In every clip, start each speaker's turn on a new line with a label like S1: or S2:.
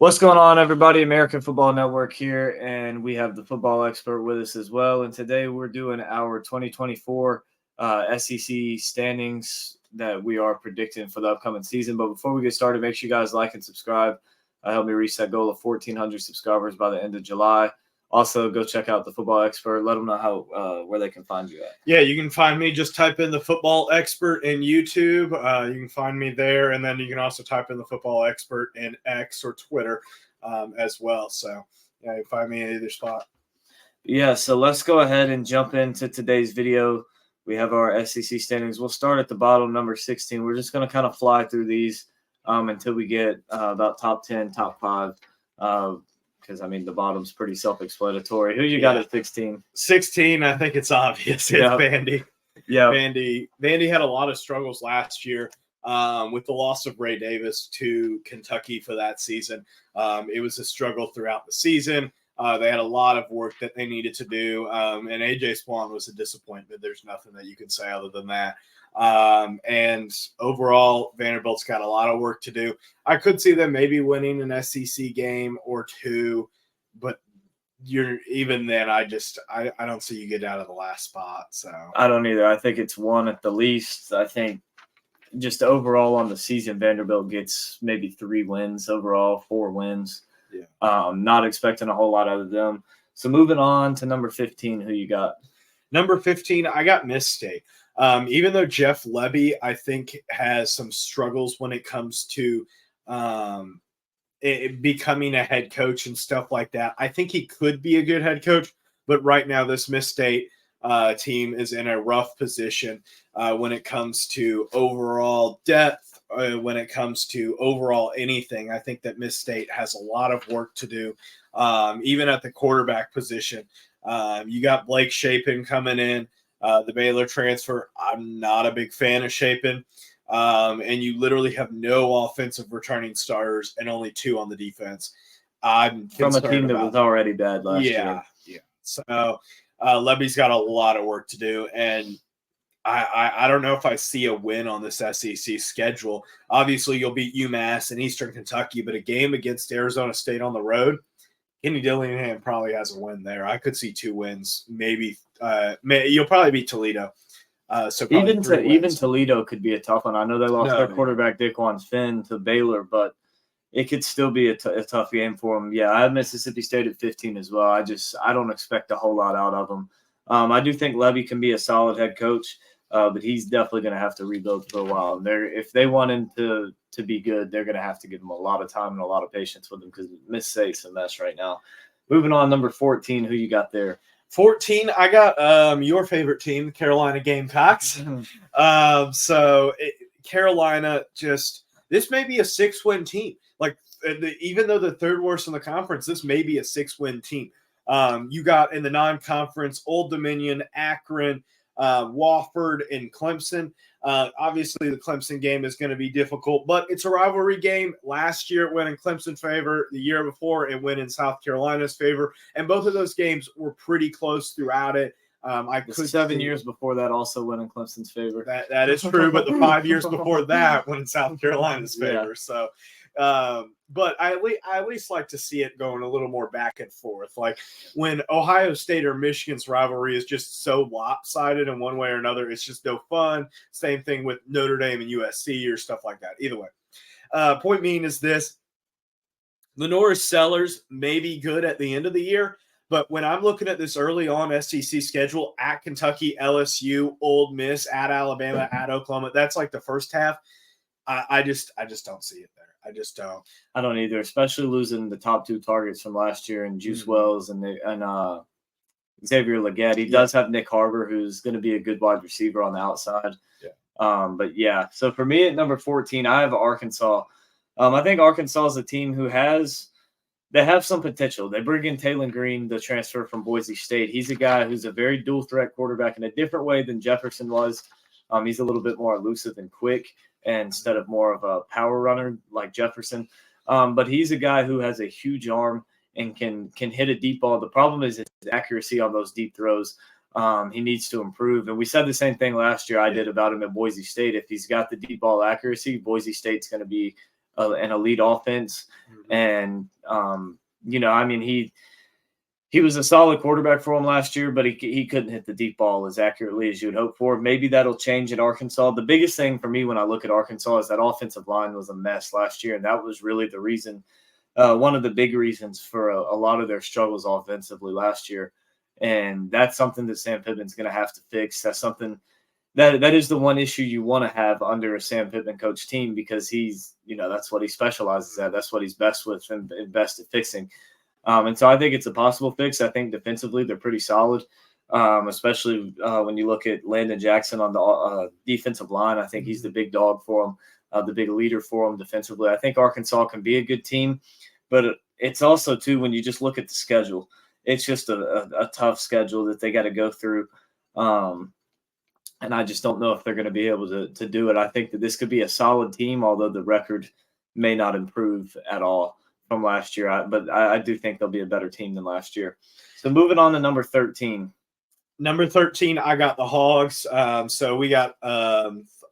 S1: What's going on, everybody? American Football Network here, and we have the football expert with us as well. And today we're doing our 2024 SEC standings that we are predicting for the upcoming season. But before we get started, make sure you guys like and subscribe. Help me reach that goal of 1,400 subscribers by the end of July. Also, go check out the Football Expert. Let them know how where they can find you at.
S2: Yeah, you can find me. Just type in the Football Expert in YouTube. You can find me there, and then you can also type in the Football Expert in X or Twitter as well. So, yeah, you can find me in either spot.
S1: Yeah, so let's go ahead and jump into today's video. We have our SEC standings. We'll start at the bottom, number 16. We're just going to kind of fly through these until we get about top 10, top 5. Because, I mean, the bottom's pretty self-explanatory. Who you got at 16?
S2: 16, I think it's obvious. It's Vandy.
S1: Yeah.
S2: Vandy had a lot of struggles last year with the loss of Ray Davis to Kentucky for that season. It was a struggle throughout the season. They had a lot of work that they needed to do, and A.J. Swan was a disappointment. There's nothing that you can say other than that. And overall, Vanderbilt's got a lot of work to do. I could see them maybe winning an SEC game or two, but even then, I don't see you get out of the last spot. So
S1: I don't either. I think it's one at the least. I think just overall on the season, Vanderbilt gets maybe 3 wins overall, 4 wins.
S2: Yeah.
S1: Not expecting a whole lot out of them. So moving on to number 15, who you got?
S2: Number 15, I got Miss State. Even though Jeff Lebby, I think, has some struggles when it comes to becoming a head coach and stuff like that, I think he could be a good head coach. But right now, this Miss State team is in a rough position when it comes to overall depth, when it comes to overall anything. I think that Miss State has a lot of work to do, even at the quarterback position. You got Blake Shapen coming in. The Baylor transfer, I'm not a big fan of Shapen. And you literally have no offensive returning starters and only 2 on the defense. I'm
S1: from a team that was already bad last year.
S2: Yeah. So Lebby's got a lot of work to do, and I don't know if I see a win on this SEC schedule. Obviously, you'll beat UMass and Eastern Kentucky, but a game against Arizona State on the road, Kenny Dillingham probably has a win there. I could see 2 wins, maybe. You'll probably beat Toledo. So
S1: even Toledo could be a tough one. I know they lost their quarterback Daquan Finn to Baylor, but it could still be a tough game for them. Yeah, I have Mississippi State at 15 as well. I don't expect a whole lot out of them. I do think Lebby can be a solid head coach, but he's definitely going to have to rebuild for a while. And if they want him to be good, they're going to have to give him a lot of time and a lot of patience with him because Miss State's a mess right now. Moving on, number 14, who you got there?
S2: 14, I got your favorite team, Carolina Gamecocks. Carolina this may be a 6-win team. Like, even though the 3rd worst in the conference, this may be a 6-win team. You got in the non-conference Old Dominion, Akron, Wofford, and Clemson. Obviously, the Clemson game is going to be difficult, but it's a rivalry game. Last year, it went in Clemson's favor. The year before, it went in South Carolina's favor. And both of those games were pretty close throughout it.
S1: 7 years before that also went in Clemson's favor.
S2: That is true, but the 5 years before that went in South Carolina's favor. Yeah. So, but I at least like to see it going a little more back and forth. Like when Ohio State or Michigan's rivalry is just so lopsided in one way or another, it's just no fun. Same thing with Notre Dame and USC or stuff like that. Either way, point being is this: Lenore's Sellers may be good at the end of the year, but when I'm looking at this early on SEC schedule at Kentucky, LSU, Ole Miss, at Alabama, at Oklahoma, that's like the first half. I just don't see it there. I just don't.
S1: I don't either, especially losing the top 2 targets from last year and Juice Wells and Xavier Legette. He does have Nick Harbor, who's going to be a good wide receiver on the outside.
S2: Yeah.
S1: But yeah, so for me at number 14, I have Arkansas. I think Arkansas is a team who they have some potential. They bring in Taylor Green, the transfer from Boise State. He's a guy who's a very dual threat quarterback in a different way than Jefferson was. He's a little bit more elusive and quick instead of more of a power runner like Jefferson. But he's a guy who has a huge arm and can hit a deep ball. The problem is his accuracy on those deep throws. He needs to improve. And we said the same thing last year I did about him at Boise State. If he's got the deep ball accuracy, Boise State's going to be an elite offense. And I mean, he was a solid quarterback for him last year, but he couldn't hit the deep ball as accurately as you would hope for. Maybe that'll change at Arkansas. The biggest thing for me when I look at Arkansas is that offensive line was a mess last year, and that was really the reason, one of the big reasons for a lot of their struggles offensively last year. And that's something that Sam Pittman's going to have to fix. That's something that is the one issue you want to have under a Sam Pittman coach team, because he's, that's what he specializes at. That's what he's best with and best at fixing. And so I think it's a possible fix. I think defensively they're pretty solid, especially when you look at Landon Jackson on the defensive line. I think he's the big dog for them, the big leader for them defensively. I think Arkansas can be a good team, but it's also, too, when you just look at the schedule, it's just a tough schedule that they got to go through. And I just don't know if they're going to be able to do it. I think that this could be a solid team, although the record may not improve at all from last year. But I do think they'll be a better team than last year. So moving on to number 13.
S2: Number 13, I got the Hogs. So we got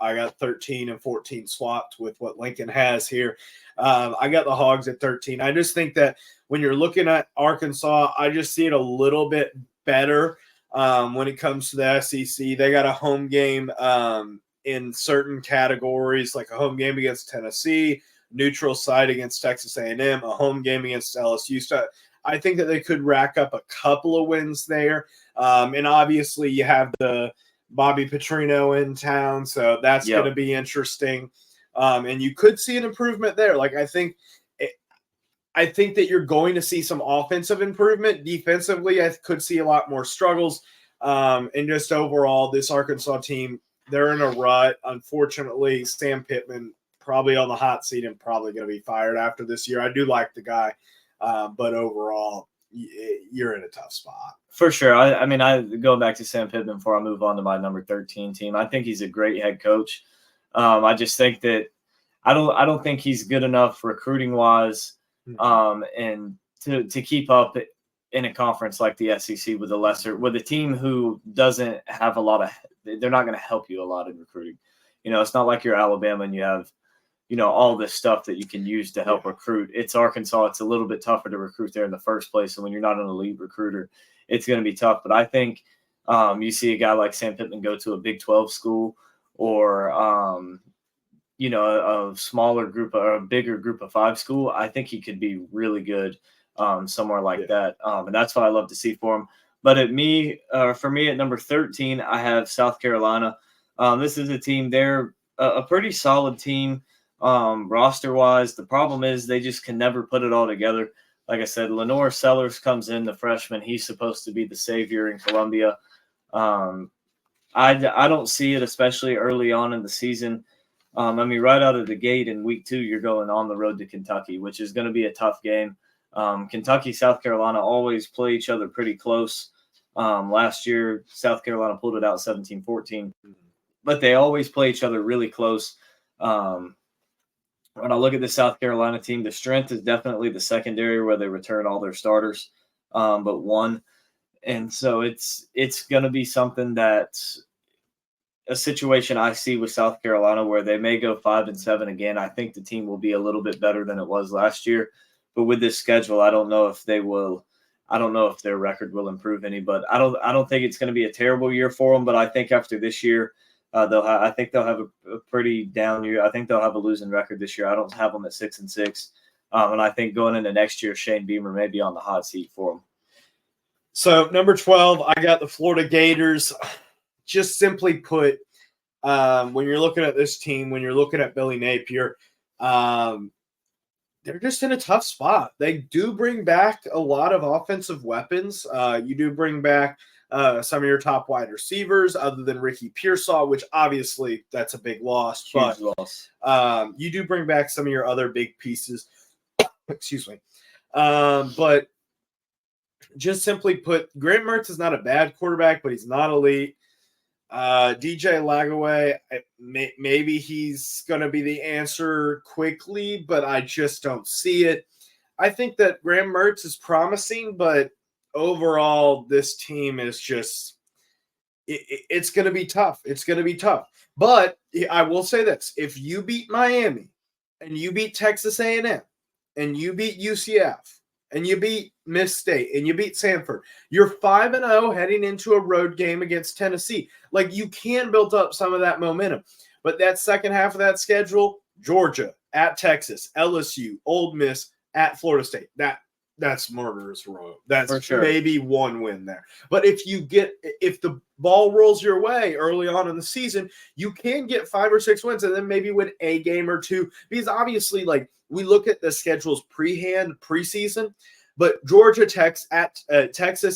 S2: I got 13 and 14 swapped with what Lincoln has here. I got the Hogs at 13. I just think that when you're looking at Arkansas, I just see it a little bit better when it comes to the SEC. They got a home game in certain categories, like a home game against Tennessee, neutral site against Texas A&M, a home game against LSU. So I think that they could rack up a couple of wins there. And obviously you have the Bobby Petrino in town, so that's going to be interesting. And you could see an improvement there. Like I think that you're going to see some offensive improvement. Defensively, I could see a lot more struggles. And just overall, this Arkansas team, they're in a rut. Unfortunately, Sam Pittman probably on the hot seat and probably going to be fired after this year. I do like the guy, but overall, you're in a tough spot.
S1: For sure. I mean, going back to Sam Pittman before I move on to my number 13 team, I think he's a great head coach. I just think that I don't think he's good enough recruiting wise, and to keep up in a conference like the SEC with a team who doesn't have they're not going to help you a lot in recruiting. It's not like you're Alabama and you have, all this stuff that you can use to help recruit. It's Arkansas. It's a little bit tougher to recruit there in the first place. And when you're not an elite recruiter, it's going to be tough. But I think you see a guy like Sam Pittman go to a Big 12 school or, a smaller group or a bigger group of 5 school. I think he could be really good somewhere like that. And that's what I love to see for him. But for me at number 13, I have South Carolina. This is a team. They're a pretty solid team roster wise. The problem is they just can never put it all together. Like I said, Lenore Sellers comes in, the freshman. He's supposed to be the savior in Columbia. I don't see it, especially early on in the season. Right out of the gate in week 2, you're going on the road to Kentucky, which is going to be a tough game. Kentucky, South Carolina always play each other pretty close. Last year, South Carolina pulled it out 17-14, but they always play each other really close. When I look at the South Carolina team, the strength is definitely the secondary where they return all their starters, but one. And so it's going to be something that's a situation I see with South Carolina where they may go 5-7 again. I think the team will be a little bit better than it was last year, but with this schedule, I don't know if they will. I don't know if their record will improve any, but I don't think it's going to be a terrible year for them. But I think after this year, I think they'll have a pretty down year. I think they'll have a losing record this year. I don't have them at 6-6, and I think going into next year, Shane Beamer may be on the hot seat for them.
S2: So number 12, I got the Florida Gators. Just simply put, when you're looking at this team, when you're looking at Billy Napier, they're just in a tough spot. They do bring back a lot of offensive weapons. You do bring back some of your top wide receivers other than Ricky Pearsall, which obviously that's a big loss.
S1: Huge loss.
S2: You do bring back some of your other big pieces. Excuse me. But just simply put, Graham Mertz is not a bad quarterback, but he's not elite. DJ Lagaway, maybe he's going to be the answer quickly, but I just don't see it. I think that Graham Mertz is promising, but overall, this team is just it's going to be tough. It's going to be tough. But I will say this. If you beat Miami and you beat Texas A&M and you beat UCF and you beat Miss State and you beat Sanford, you're 5-0 heading into a road game against Tennessee. Like, you can build up some of that momentum. But that second half of that schedule, Georgia, at Texas, LSU, Ole Miss, at Florida State. That's murderous row. That's
S1: For sure.
S2: maybe one win there. But if the ball rolls your way early on in the season, you can get 5 or 6 wins and then maybe win a game or two. Because obviously, like, we look at the schedules preseason, but Georgia, Texas,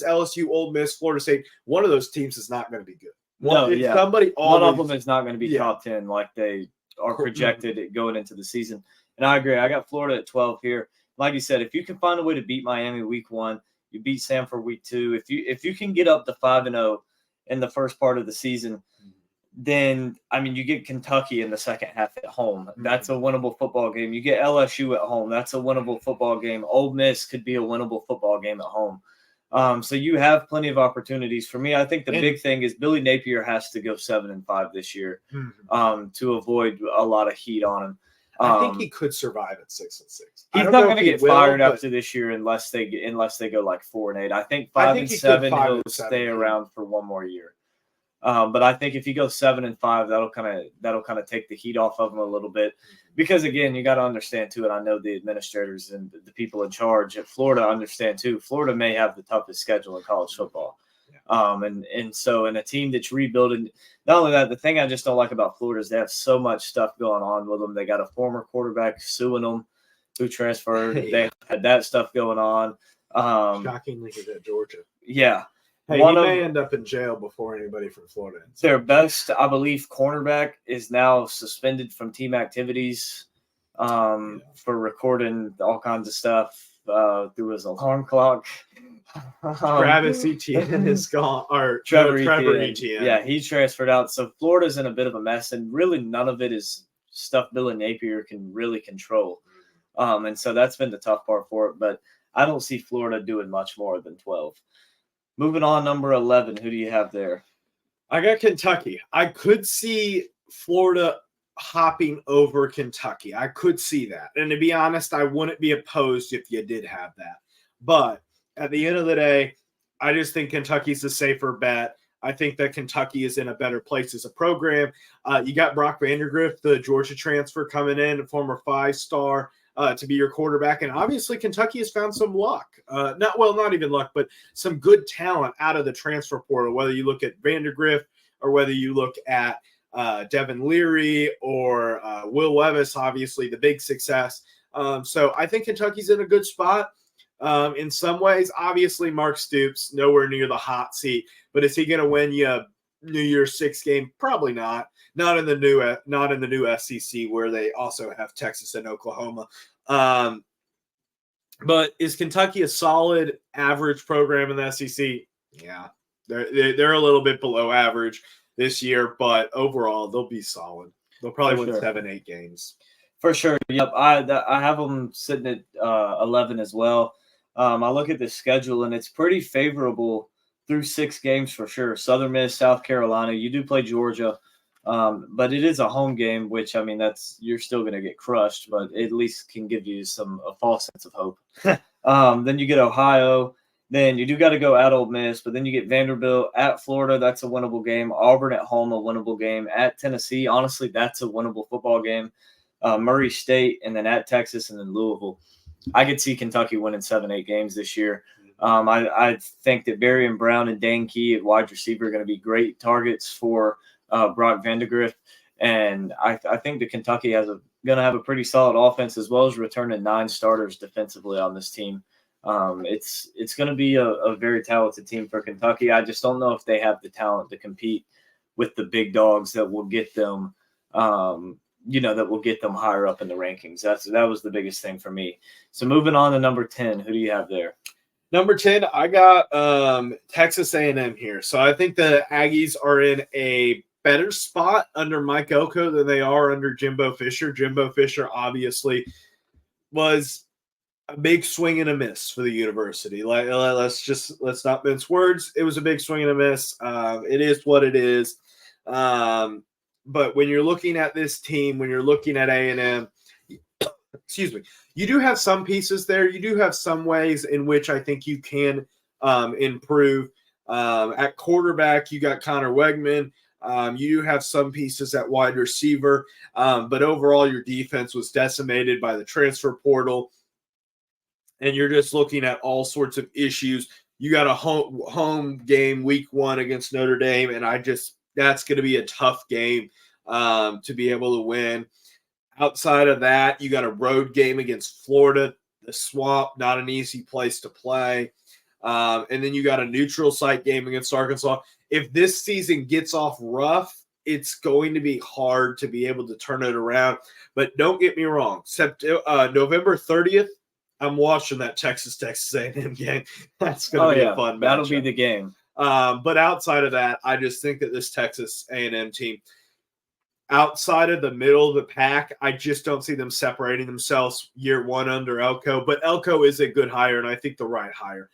S2: LSU, Ole Miss, Florida State, one of those teams is not going to be good.
S1: One of them is not going to be top 10 like they are projected going into the season. And I agree. I got Florida at 12 here. Like you said, if you can find a way to beat Miami week 1, you beat Samford week 2. If you can get up to 5-0 in the first part of the season, then I mean, you get Kentucky in the second half at home. That's a winnable football game. You get LSU at home. That's a winnable football game. Ole Miss could be a winnable football game at home. So you have plenty of opportunities. For me, I think the big thing is Billy Napier has to go 7-5 this year to avoid a lot of heat on him.
S2: I think he could survive at 6-6.
S1: He's not going to get fired after this year unless they go like 4-8. I think 5-7 he'll stay around for one more year. But I think if he goes 7-5, that'll kind of take the heat off of him a little bit, because again, you got to understand too, and I know the administrators and the people in charge at Florida understand too. Florida may have the toughest schedule in college football. And so in a team that's rebuilding, not only that, the thing I just don't like about Florida is they have so much stuff going on with them. They got a former quarterback suing them who transferred. They had that stuff going on.
S2: Shockingly, he's at Georgia.
S1: Yeah.
S2: Hey, he may end up in jail before anybody from Florida.
S1: Their best, I believe, cornerback is now suspended from team activities for recording all kinds of stuff through his alarm clock.
S2: Travis Etienne is gone, or Trevor Etienne.
S1: Yeah, he transferred out. So Florida's in a bit of a mess, and really none of it is stuff Billy Napier can really control. And so that's been the tough part for it. But I don't see Florida doing much more than 12. Moving on, number 11. Who do you have there?
S2: I got Kentucky. I could see Florida hopping over Kentucky. I could see that. And to be honest, I wouldn't be opposed if you did have that. But at the end of the day, I just think Kentucky's a safer bet. I think that Kentucky is in a better place as a program. You got Brock Vandagriff, the Georgia transfer, coming in, a former 5-star, to be your quarterback. And obviously Kentucky has found some luck. Not even luck, but some good talent out of the transfer portal, whether you look at Vandagriff or whether you look at Devin Leary or Will Levis, obviously the big success. So I think Kentucky's in a good spot. In some ways, obviously Mark Stoops nowhere near the hot seat, but is he going to win you a New Year's Six game? Probably not. Not in the new SEC, where they also have Texas and Oklahoma. But is Kentucky a solid average program in the SEC? Yeah, they're a little bit below average this year, but overall they'll be solid. They'll probably win 7-8 games.
S1: For sure. Yep. I have them sitting at 11 as well. I look at the schedule, and it's pretty favorable through 6 games for sure. Southern Miss, South Carolina. You do play Georgia, but it is a home game, which, I mean, you're still going to get crushed, but at least can give you a false sense of hope. Then you get Ohio. Then you do got to go at Ole Miss, but then you get Vanderbilt at Florida. That's a winnable game. Auburn at home, a winnable game. At Tennessee, honestly, that's a winnable football game. Murray State, and then at Texas, and then Louisville. I could see Kentucky winning 7-8 games this year. I think that Barry and Brown and Dane Key at wide receiver are going to be great targets for Brock Vandagriff. And I think that Kentucky going to have a pretty solid offense, as well as returning 9 starters defensively on this team. It's going to be a very talented team for Kentucky. I just don't know if they have the talent to compete with the big dogs that will get them that will get them higher up in the rankings. That was the biggest thing for me. So moving on to number 10, who do you have there?
S2: Number 10, I got Texas A&M here. So I think the Aggies are in a better spot under Mike Elko than they are under Jimbo Fisher. Jimbo Fisher obviously was a big swing and a miss for the university. Let's not mince words. It was a big swing and a miss. It is what it is. But when you're looking at this team, when you're looking at A&M, excuse me, you do have some pieces there. You do have some ways in which I think you can improve. At quarterback, you got Connor Wegman. You do have some pieces at wide receiver, but overall, your defense was decimated by the transfer portal, and you're just looking at all sorts of issues. You got a home game week 1 against Notre Dame, and that's going to be a tough game to be able to win. Outside of that, you got a road game against Florida, the Swamp, not an easy place to play. And then you got a neutral site game against Arkansas. If this season gets off rough, it's going to be hard to be able to turn it around. But don't get me wrong, November 30th, I'm watching that Texas A&M game. That's going to be a fun matchup.
S1: That'll be the game.
S2: But outside of that, I just think that this Texas A&M team, outside of the middle of the pack, I just don't see them separating themselves year 1 under Elko. But Elko is a good hire, and I think the right hire.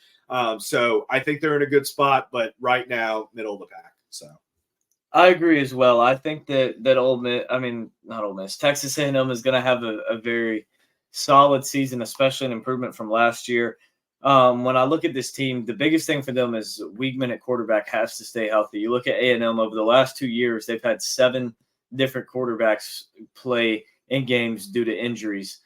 S2: So I think they're in a good spot, but right now, middle of the pack. So
S1: I agree as well. I think that not Ole Miss, Texas A&M is going to have a very solid season, especially an improvement from last year. When I look at this team, the biggest thing for them is Weigman at quarterback has to stay healthy. You look at A&M over the last 2 years, they've had 7 different quarterbacks play in games due to injuries,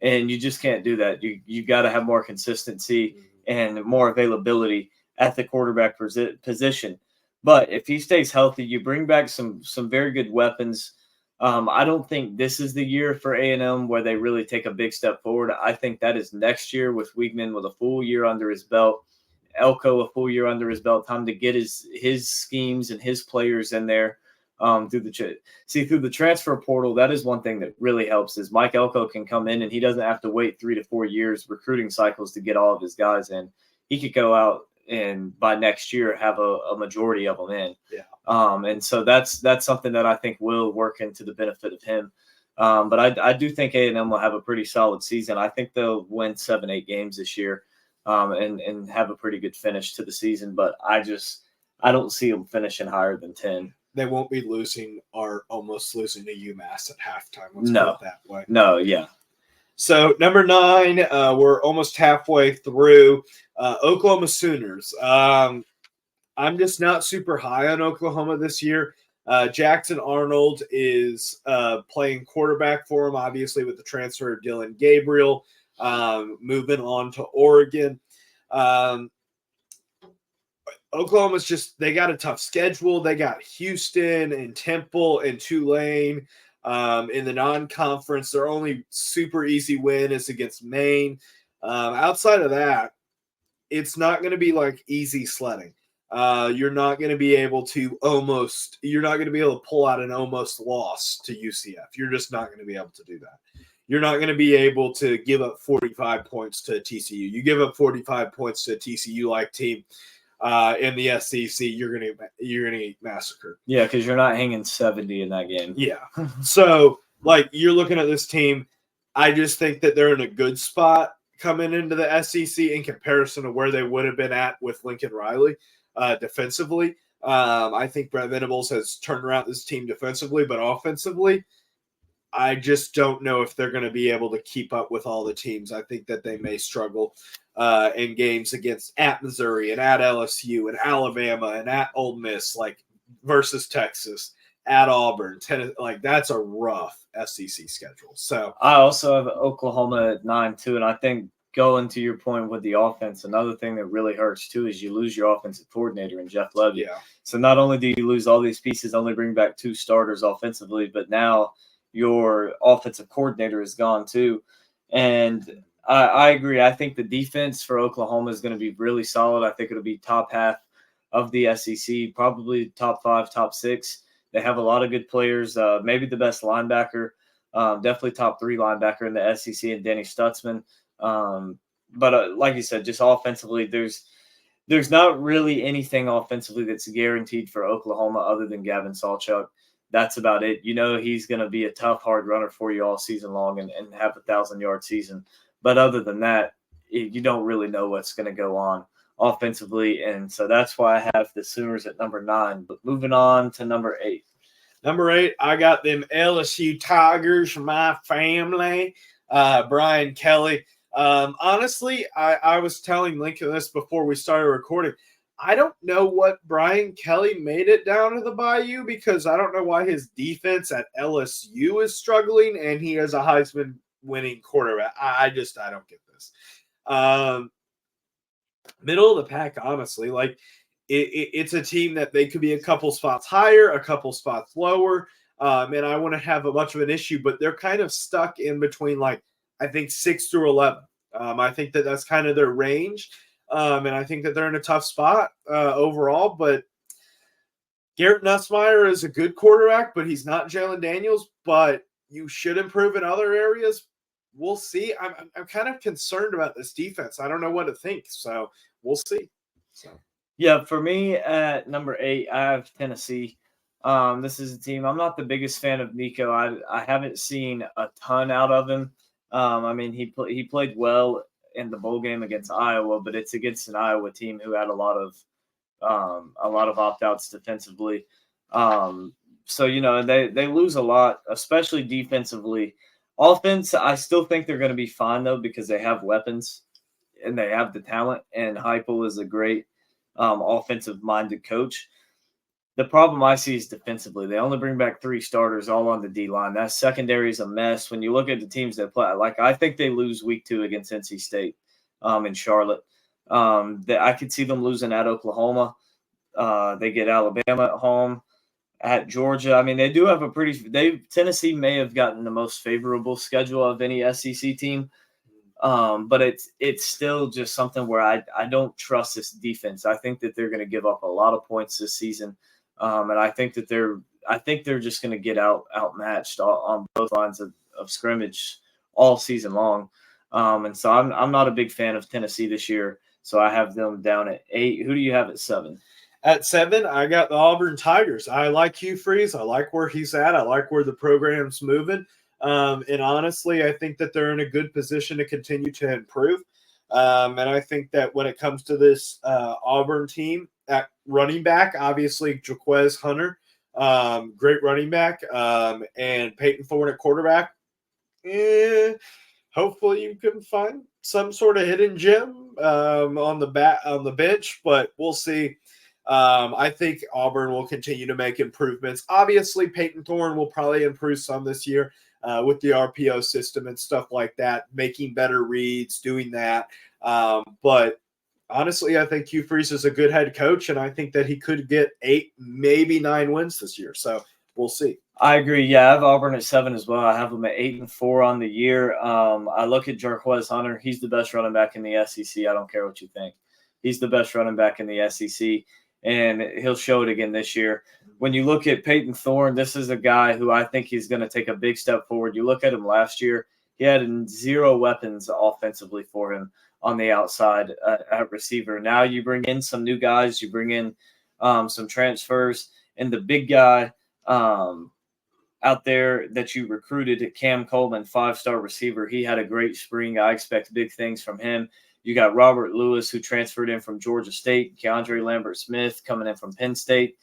S1: and you just can't do that. You got to have more consistency and more availability at the quarterback position. But if he stays healthy, you bring back some very good weapons. I don't think this is the year for A&M where they really take a big step forward. I think that is next year with Weigman with a full year under his belt, Elko a full year under his belt, time to get his schemes and his players in there. Through the transfer portal, that is one thing that really helps is Mike Elko can come in and he doesn't have to wait 3 to 4 years recruiting cycles to get all of his guys in. He could go out and by next year have a majority of them in.
S2: Yeah.
S1: And so that's something that I think will work into the benefit of him. But I do think A&M will have a pretty solid season. I think they'll win 7-8 games this year and have a pretty good finish to the season. But I don't see them finishing higher than 10.
S2: They won't be losing or almost losing to UMass at halftime. Let's put it that way.
S1: No, yeah.
S2: So number 9, we're almost halfway through. Oklahoma Sooners. I'm just not super high on Oklahoma this year. Jackson Arnold is playing quarterback for him, obviously with the transfer of Dylan Gabriel, moving on to Oregon. Oklahoma's they got a tough schedule. They got Houston and Temple and Tulane in the non-conference. Their only super easy win is against Maine. Outside of that, it's not going to be like easy sledding. You're not going to be able to pull out an almost loss to UCF. You're just not going to be able to do that. You're not going to be able to give up 45 points to TCU. You give up 45 points to a TCU-like team in the SEC, you're gonna get massacred.
S1: Yeah, because you're not hanging 70 in that game.
S2: Yeah. So, you're looking at this team. I just think that they're in a good spot coming into the SEC in comparison to where they would have been at with Lincoln Riley defensively. I think Brent Venables has turned around this team defensively, but offensively, I just don't know if they're going to be able to keep up with all the teams. I think that they may struggle in games at Missouri and at LSU and Alabama and at Ole Miss, versus Texas, at Auburn. That's a rough SEC schedule. So
S1: I also have Oklahoma at 9 too, and I think going to your point with the offense, another thing that really hurts too is you lose your offensive coordinator in Jeff Levy.
S2: Yeah. So
S1: not only do you lose all these pieces, only bring back 2 starters offensively, but now your offensive coordinator is gone too. And I agree. I think the defense for Oklahoma is going to be really solid. I think it'll be top half of the SEC, probably top 5, top 6. They have a lot of good players, maybe the best linebacker, definitely top 3 linebacker in the SEC and Danny Stutzman. But like you said, just offensively, there's not really anything offensively that's guaranteed for Oklahoma other than Gavin Sawchuk. That's about it. He's going to be a tough, hard runner for you all season long and have a 1,000-yard season. But other than that, you don't really know what's going to go on offensively. And so that's why I have the Sooners at number 9. But moving on to number 8.
S2: Number 8, I got them LSU Tigers, my family. Brian Kelly. Honestly, I was telling Lincoln this before we started recording. I don't know what Brian Kelly made it down to the Bayou, because I don't know why his defense at LSU is struggling and he has a Heisman winning quarterback. I don't get this. Middle of the pack, honestly. Like, it's a team that they could be a couple spots higher, a couple spots lower. And I wouldn't have a much of an issue, but they're kind of stuck in between, like, I think 6 through 11. I think that's kind of their range. And I think that they're in a tough spot overall. But Garrett Nussmeier is a good quarterback, but he's not Jalen Daniels. But you should improve in other areas. We'll see. I'm kind of concerned about this defense. I don't know what to think. So we'll see. So.
S1: Yeah, for me at number 8, I have Tennessee. This is a team. I'm not the biggest fan of Nico. I haven't seen a ton out of him. I mean, he played well in the bowl game against Iowa, but it's against an Iowa team who had a lot of opt-outs defensively. So they lose a lot, especially defensively. Offense, I still think they're going to be fine though, because they have weapons and they have the talent. And Heupel is a great offensive-minded coach. The problem I see is defensively. They only bring back 3 starters, all on the D-line. That secondary is a mess. When you look at the teams that play, like, I think they lose week 2 against NC State in Charlotte. I could see them losing at Oklahoma. They get Alabama at home, at Georgia. I mean, they do have Tennessee may have gotten the most favorable schedule of any SEC team. But it's still just something where I don't trust this defense. I think that they're going to give up a lot of points this season. And I think that they're just going to get outmatched on both lines of scrimmage all season long. And so I'm not a big fan of Tennessee this year. So I have them down at 8. Who do you have at 7?
S2: At 7, I got the Auburn Tigers. I like Hugh Freeze. I like where he's at. I like where the program's moving. And honestly, I think that they're in a good position to continue to improve. And I think that when it comes to this Auburn team at running back, obviously Jaquez Hunter, great running back, and Peyton Thorne at quarterback. Hopefully you can find some sort of hidden gem on the bench, but we'll see. I think Auburn will continue to make improvements. Obviously, Peyton Thorne will probably improve some this year with the RPO system and stuff like that, making better reads, doing that. But honestly, I think Hugh Freeze is a good head coach, and I think that he could get 8, maybe 9 wins this year. So we'll see.
S1: I agree. Yeah, I have Auburn at 7 as well. I have them at 8-4 on the year. I look at Jarquez Hunter. He's the best running back in the SEC. I don't care what you think. He's the best running back in the SEC, and he'll show it again this year. When you look at Peyton Thorne, this is a guy who I think he's going to take a big step forward. You look at him last year, he had 0 weapons offensively for him on the outside at receiver. Now you bring in some new guys. You bring in some transfers, and the big guy out there that you recruited, Cam Coleman, 5-star receiver. He had a great spring. I expect big things from him. You got Robert Lewis, who transferred in from Georgia State, Keandre Lambert-Smith coming in from Penn State.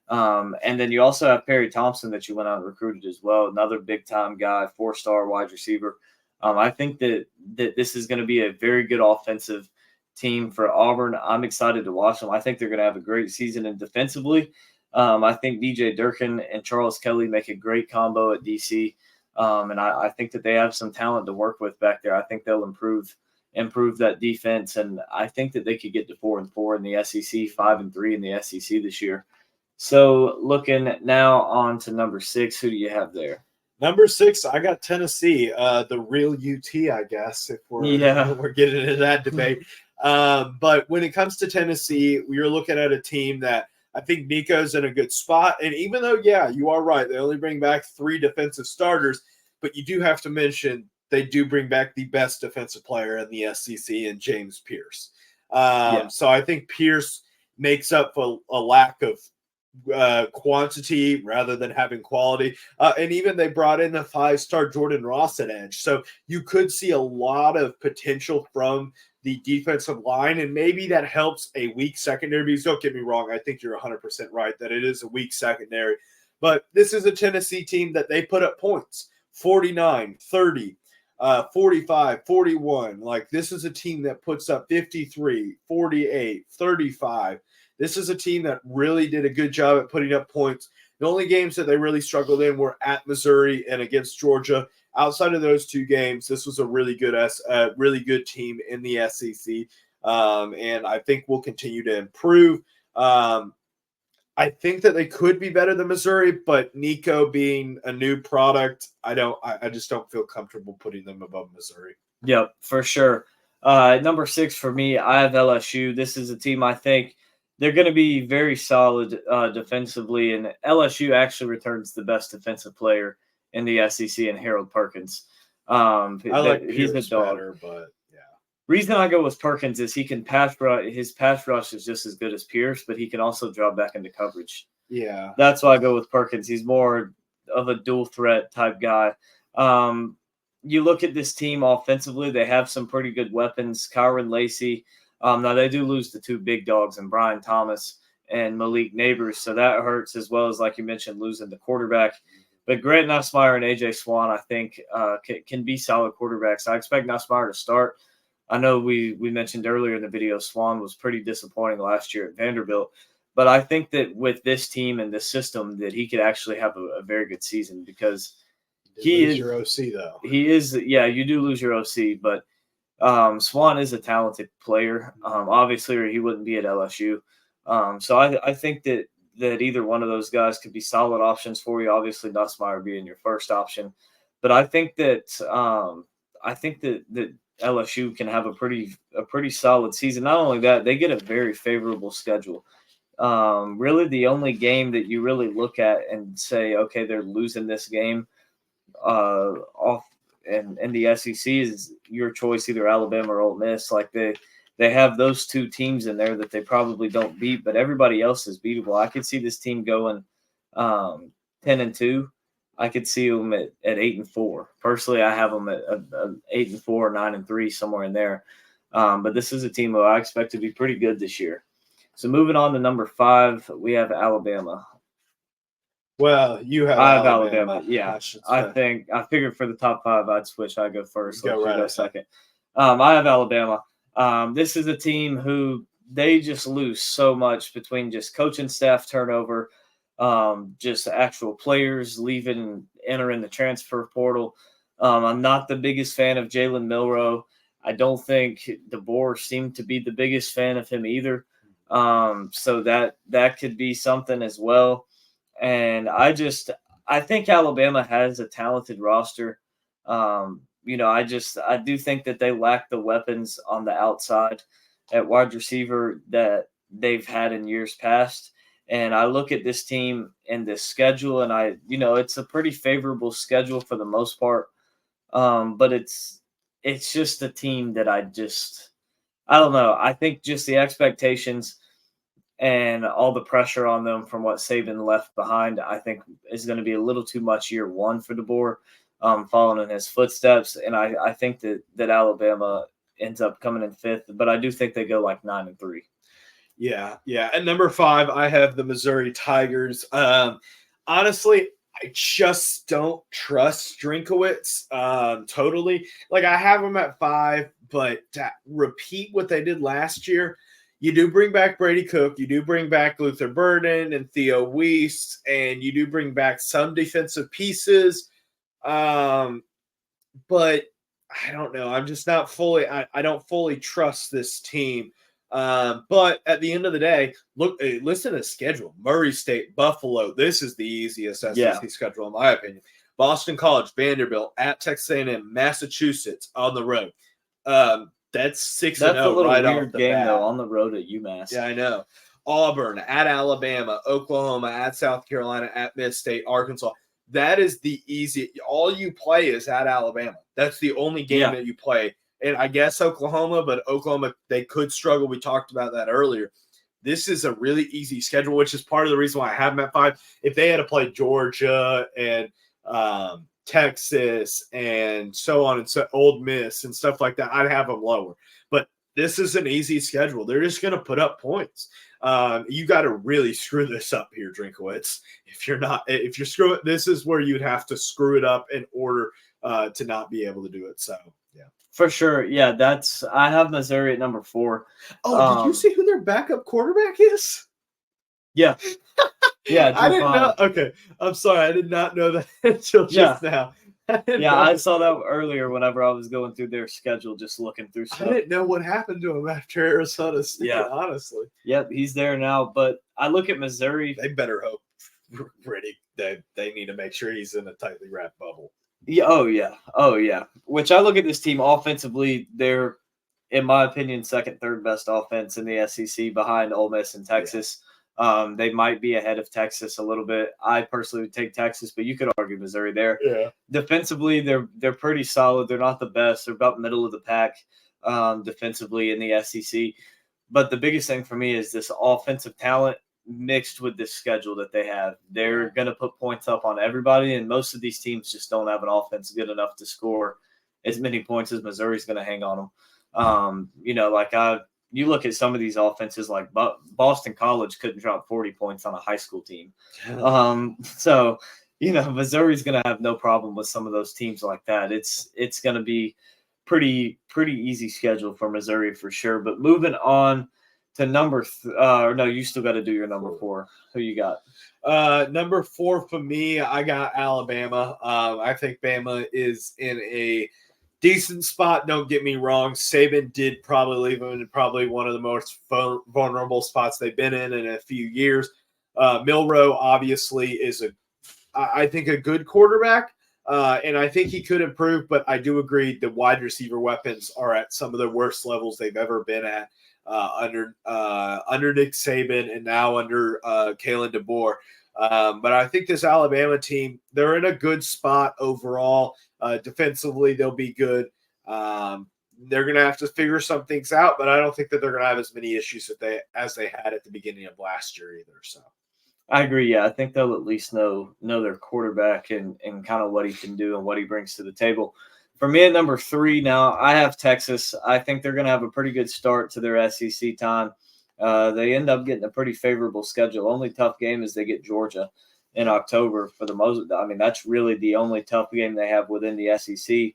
S1: And then you also have Perry Thompson that you went out and recruited as well, another big-time guy, 4-star wide receiver. I think that this is going to be a very good offensive team for Auburn. I'm excited to watch them. I think they're going to have a great season. And defensively, I think DJ Durkin and Charles Kelly make a great combo at DC. And I think that they have some talent to work with back there. I think they'll improve that defense. And I think that they could get to 4-4 in the SEC, 5-3 in the SEC this year. So looking now on to number 6, who do you have there?
S2: Number 6, I got Tennessee, the real UT, I guess, if we're getting into that debate. But when it comes to Tennessee, you're looking at a team that I think Nico's in a good spot. And even though, yeah, you are right, they only bring back 3 defensive starters, but you do have to mention they do bring back the best defensive player in the SEC in James Pierce. So I think Pierce makes up for a lack of quantity rather than having quality. And even they brought in a 5-star Jordan Ross at edge. So you could see a lot of potential from the defensive line, and maybe that helps a weak secondary. Because don't get me wrong, I think you're 100% right that it is a weak secondary. But this is a Tennessee team that they put up points, 49, 30. 45, 41. Like, this is a team that puts up 53, 48, 35. This is a team that really did a good job at putting up points. The only games that they really struggled in were at Missouri and against Georgia. Outside of those two games, this was a really good team in the SEC, and I think we'll continue to improve. I think that they could be better than Missouri, but Nico being a new product, I just don't feel comfortable putting them above Missouri.
S1: Yep, for sure. Number 6 for me, I have LSU. This is a team I think they're going to be very solid defensively, and LSU actually returns the best defensive player in the SEC in Harold Perkins.
S2: I like
S1: he's
S2: Pierce
S1: a dog.
S2: better, but yeah.
S1: Reason I go with Perkins is he can pass rush. His pass rush is just as good as Pierce, but he can also drop back into coverage.
S2: Yeah,
S1: that's why I go with Perkins. He's more of a dual threat type guy. You look at this team offensively; they have some pretty good weapons. Kyron Lacey. Now they do lose the two big dogs and Brian Thomas and Malik Neighbors, so that hurts, as well as, like you mentioned, losing the quarterback. But Grant Nussmeier and AJ Swan, I think, can be solid quarterbacks. I expect Nussmeier to start. I know we mentioned earlier in the video Swan was pretty disappointing last year at Vanderbilt, but I think that with this team and this system that he could actually have a very good season, because
S2: he is your OC though.
S1: He is, yeah. You do lose your OC, but Swan is a talented player. Obviously, or he wouldn't be at LSU. So I think that either one of those guys could be solid options for you. Obviously, Nussmeier being your first option, but I think that that LSU can have a pretty solid season. Not only that, they get a very favorable schedule. Really, the only game that you really look at and say, okay, they're losing this game off in the SEC is your choice, either Alabama or Ole Miss. Like they have those two teams in there that they probably don't beat, but everybody else is beatable. I could see this team going 10-2. I could see them at 8-4. Personally, I have them at 8-4, 9-3, somewhere in there. But this is a team that I expect to be pretty good this year. So moving on to number 5, we have Alabama.
S2: Well, I have Alabama.
S1: Yeah, I figured for the top 5, I'd switch. I'd go first.
S2: Go
S1: second. I have Alabama. This is a team who they just lose so much between just coaching staff turnover, just actual players leaving, entering the transfer portal. I'm not the biggest fan of Jalen Milroe. I don't think DeBoer seemed to be the biggest fan of him either. So that could be something as well. And I think Alabama has a talented roster. I do think that they lack the weapons on the outside at wide receiver that they've had in years past. And I look at this team and this schedule, and it's a pretty favorable schedule for the most part. But it's just a team that I don't know. I think just the expectations and all the pressure on them from what Saban left behind, I think is going to be a little too much year one for DeBoer, following in his footsteps. And I think that Alabama ends up coming in 5th, but I do think they go like 9-3.
S2: Yeah. At number 5, I have the Missouri Tigers. Honestly, I just don't trust Drinkowitz totally. Like, I have them at 5, but to repeat what they did last year, you do bring back Brady Cook, you do bring back Luther Burden and Theo Weiss, and you do bring back some defensive pieces. But I don't know. I'm just not fully – I don't fully trust this team. But at the end of the day, listen to the schedule. Murray State, Buffalo. This is the easiest SEC schedule, in my opinion. Boston College, Vanderbilt, at Texas A&M, Massachusetts on the road. That's 6-0
S1: right off the bat. That's a little weird game, though, on the road at UMass.
S2: Yeah, I know. Auburn, at Alabama, Oklahoma, at South Carolina, at Miss State, Arkansas. That is the easy. All you play is at Alabama. That's the only game that you play. And I guess Oklahoma, but Oklahoma, they could struggle. We talked about that earlier. This is a really easy schedule, which is part of the reason why I have them at 5. If they had to play Georgia and Texas and so on and so Ole Miss and stuff like that, I'd have them lower. But this is an easy schedule. They're just going to put up points. You got to really screw this up here, Drinkowitz. If you're screwing, this is where you'd have to screw it up in order to not be able to do it. So yeah,
S1: For sure. Yeah, I have Missouri at number 4.
S2: oh, did you see who their backup quarterback is?
S1: Yeah. Yeah,
S2: I
S1: Drew
S2: didn't know.
S1: Fine.
S2: Okay, I'm sorry, I did not know that until just now.
S1: I saw that earlier whenever I was going through their schedule, just looking through
S2: I
S1: stuff.
S2: didn't know what happened to him after Arizona State.
S1: Yeah.
S2: Honestly,
S1: Yep, he's there now. But I look at Missouri.
S2: they better hope Riddick. They need to make sure he's in a tightly wrapped bubble.
S1: Yeah, oh yeah. Which I look at this team offensively, they're, in my opinion, second, third best offense in the SEC behind Ole Miss and Texas. They might be ahead of Texas a little bit. I personally would take Texas, but you could argue Missouri there.
S2: Yeah.
S1: Defensively, they're pretty solid. They're not the best. They're about middle of the pack defensively in the SEC. But the biggest thing for me is this offensive talent mixed with this schedule that they have. They're going to put points up on everybody, and most of these teams just don't have an offense good enough to score as many points as Missouri's going to hang on them. You look at some of these offenses, like Boston College couldn't drop 40 points on a high school team. So Missouri's going to have no problem with some of those teams like that. It's going to be pretty easy schedule for Missouri for sure. But moving on to number no, you still got to do your number 4. Who you got?
S2: Number 4 for me, I got Alabama. I think Bama is in a decent spot. Don't get me wrong. Saban did probably leave them in probably one of the most vulnerable spots they've been in a few years. Milroe obviously is I think a good quarterback. And I think he could improve, but I do agree the wide receiver weapons are at some of the worst levels they've ever been at under Nick Saban and now under Kalen DeBoer. But I think this Alabama team, they're in a good spot overall. Defensively, they'll be good. They're going to have to figure some things out, but I don't think that they're going to have as many issues as they had at the beginning of last year either. So.
S1: I agree. Yeah, I think they'll at least know their quarterback and kind of what he can do and what he brings to the table. For me at number 3 now, I have Texas. I think they're going to have a pretty good start to their SEC time. They end up getting a pretty favorable schedule. Only tough game is they get Georgia in October for the most. I mean, that's really the only tough game they have within the SEC.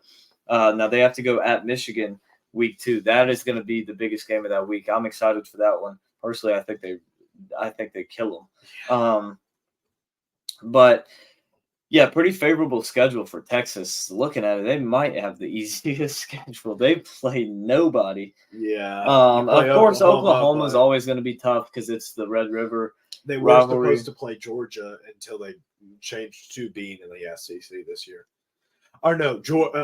S1: Now they have to go at Michigan week 2. That is going to be the biggest game of that week. I'm excited for that one. Personally, I think they kill them. But yeah, pretty favorable schedule for Texas. Looking at it, they might have the easiest schedule. They play nobody.
S2: Yeah.
S1: Of course, Oklahoma is always going to be tough because it's the Red River.
S2: They were supposed to play Georgia until they changed to being in the SEC this year. Or no,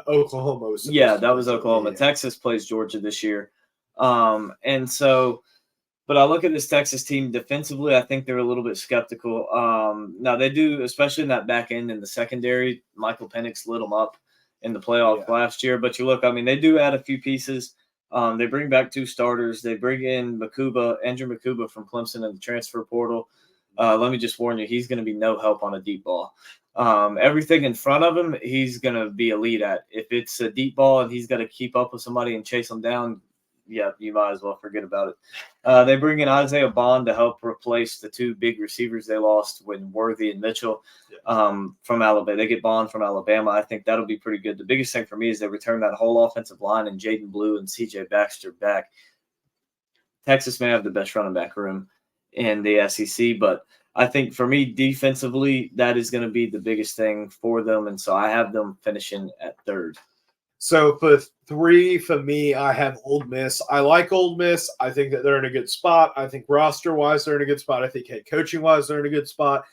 S2: Oklahoma was.
S1: Yeah, that was Oklahoma. Yeah. Texas plays Georgia this year, and so. But I look at this Texas team defensively. I think they're a little bit skeptical. Now they do, especially in that back end in the secondary. Michael Penix lit them up in the playoff last year. But you look, I mean, they do add a few pieces. They bring back 2 starters. They bring in Andrew Makuba from Clemson in the transfer portal. Let me just warn you, he's going to be no help on a deep ball. Everything in front of him, he's going to be elite at. If it's a deep ball and he's got to keep up with somebody and chase them down, yeah, you might as well forget about it. They bring in Isaiah Bond to help replace the 2 big receivers they lost when Worthy and Mitchell from Alabama. They get Bond from Alabama. I think that'll be pretty good. The biggest thing for me is they return that whole offensive line and Jaden Blue and CJ Baxter back. Texas may have the best running back room in the SEC, but I think for me, defensively, that is going to be the biggest thing for them. And so I have them finishing at 3rd.
S2: So for 3, for me, I have Ole Miss. I like Ole Miss. I think that they're in a good spot. I think roster-wise, they're in a good spot. I think head coaching-wise, they're in a good spot.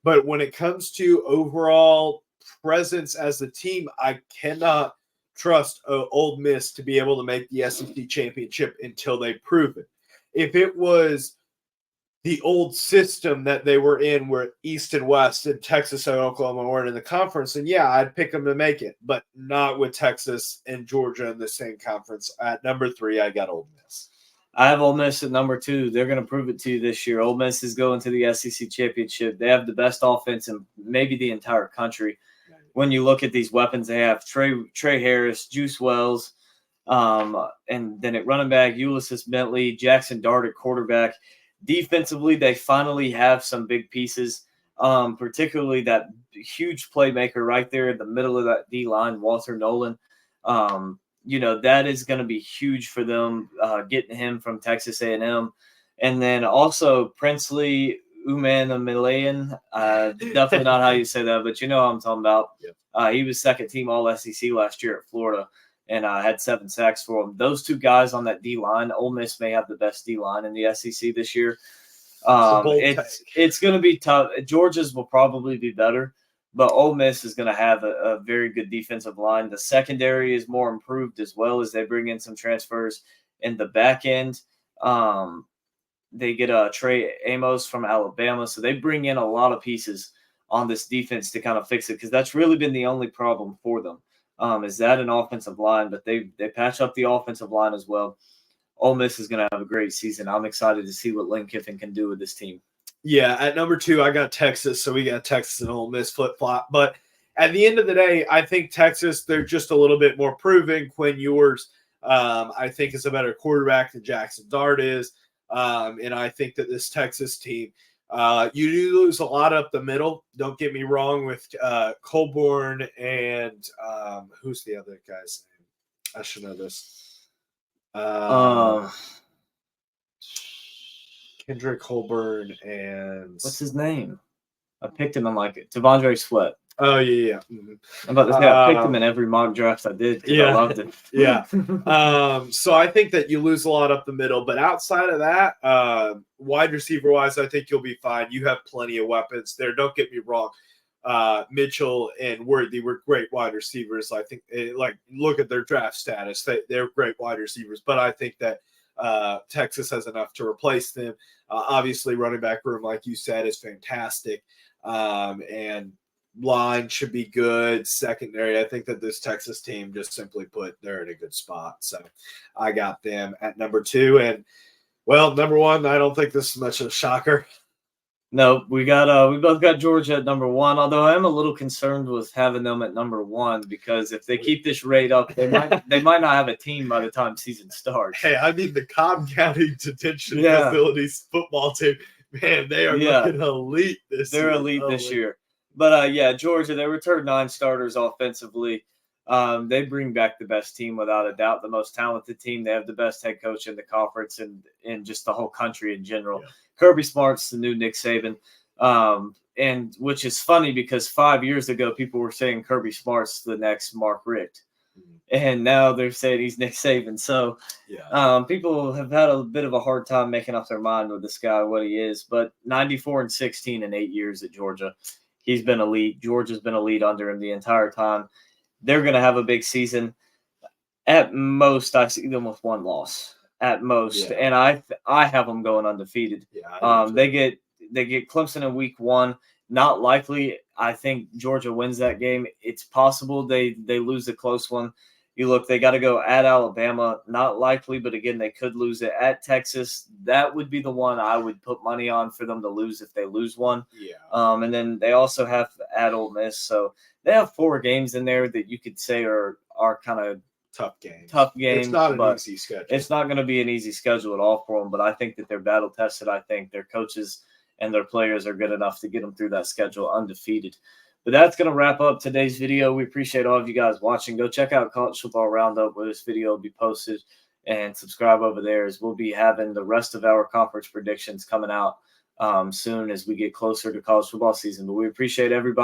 S2: But when it comes to overall presence as a team, I cannot trust Ole Miss to be able to make the SEC championship until they prove it. If it was the old system that they were in where East and West and Texas and Oklahoma weren't in the conference, and yeah, I'd pick them to make it, but not with Texas and Georgia in the same conference. At number 3, I got Ole Miss.
S1: I have Ole Miss at number 2. They're going to prove it to you this year. Ole Miss is going to the SEC championship. They have the best offense in maybe the entire country. When you look at these weapons, they have Trey Harris, Juice Wells, and then at running back, Ulysses Bentley, Jackson Dart at quarterback. Defensively, they finally have some big pieces. particularly that huge playmaker right there in the middle of that D line, Walter Nolan. That is going to be huge for them, getting him from Texas A&M. And then also Princely Umanamilayan, definitely not how you say that, but you know what I'm talking about.
S2: Yep.
S1: He was second team All SEC last year at Florida and had 7 sacks for him. Those 2 guys on that D line, Ole Miss may have the best D line in the SEC this year. It's going to be tough. Georgia's will probably be better, but Ole Miss is going to have a very good defensive line. The secondary is more improved as well as they bring in some transfers in the back end. They get Trey Amos from Alabama, so they bring in a lot of pieces on this defense to kind of fix it, because that's really been the only problem for them, is that an offensive line, but they patch up the offensive line as well. Ole Miss is going to have a great season. I'm excited to see what Lane Kiffin can do with this team.
S2: Yeah, at number 2, I got Texas, so we got Texas and Ole Miss flip-flop. But at the end of the day, I think Texas, they're just a little bit more proven. Quinn Ewers, I think, is a better quarterback than Jackson Dart is. And I think that this Texas team, you do lose a lot up the middle. Don't get me wrong with Colborn and who's the other guy's name? I should know this. Kendrick Colburn and
S1: what's his name? I picked him on T'Vondre Sweat.
S2: Oh yeah. Mm-hmm.
S1: I'm about to say I picked him in every mock draft I did because I loved him.
S2: Yeah. So I think that you lose a lot up the middle, but outside of that, wide receiver wise, I think you'll be fine. You have plenty of weapons there. Don't get me wrong. Mitchell and Worthy were great wide receivers. I think, look at their draft status. They're great wide receivers, but I think that Texas has enough to replace them. Obviously, running back room, like you said, is fantastic. And line should be good. Secondary, I think that this Texas team, just simply put, they're in a good spot. So I got them at number 2. And, well, number 1, I don't think this is much of a shocker.
S1: No, we both got Georgia at number 1, although I am a little concerned with having them at number 1, because if they keep this rate up, they might not have a team by the time season starts.
S2: Hey, I mean, the Cobb County Detention Facilities football team, man, they are looking elite this year.
S1: They're elite this year. But, Georgia, they returned 9 starters offensively. They bring back the best team without a doubt, the most talented team. They have the best head coach in the conference and in just the whole country in general. Yeah. Kirby Smart's the new Nick Saban, and which is funny because 5 years ago people were saying Kirby Smart's the next Mark Richt, and now they're saying he's Nick Saban. So people have had a bit of a hard time making up their mind with this guy, what he is. But 94-16 in 8 years at Georgia, he's been elite. Georgia's been elite under him the entire time. They're going to have a big season. At most, I see them with 1 loss. At most, and I have them going undefeated. They get Clemson in week 1. Not likely. I think Georgia wins that game. It's possible they lose a close one. You look, they got to go at Alabama. Not likely, but again, they could lose it at Texas. That would be the one I would put money on for them to lose if they lose one. And then they also have at Ole Miss, so they have 4 games in there that you could say are kind of
S2: tough games.
S1: It's
S2: not an easy schedule.
S1: It's not going to be an easy schedule at all for them, but I think that they're battle tested. I think their coaches and their players are good enough to get them through that schedule undefeated. But that's going to wrap up today's video. We appreciate all of you guys watching. Go check out College Football Roundup, where this video will be posted, and subscribe over there, as we'll be having the rest of our conference predictions coming out soon as we get closer to college football season. But we appreciate everybody.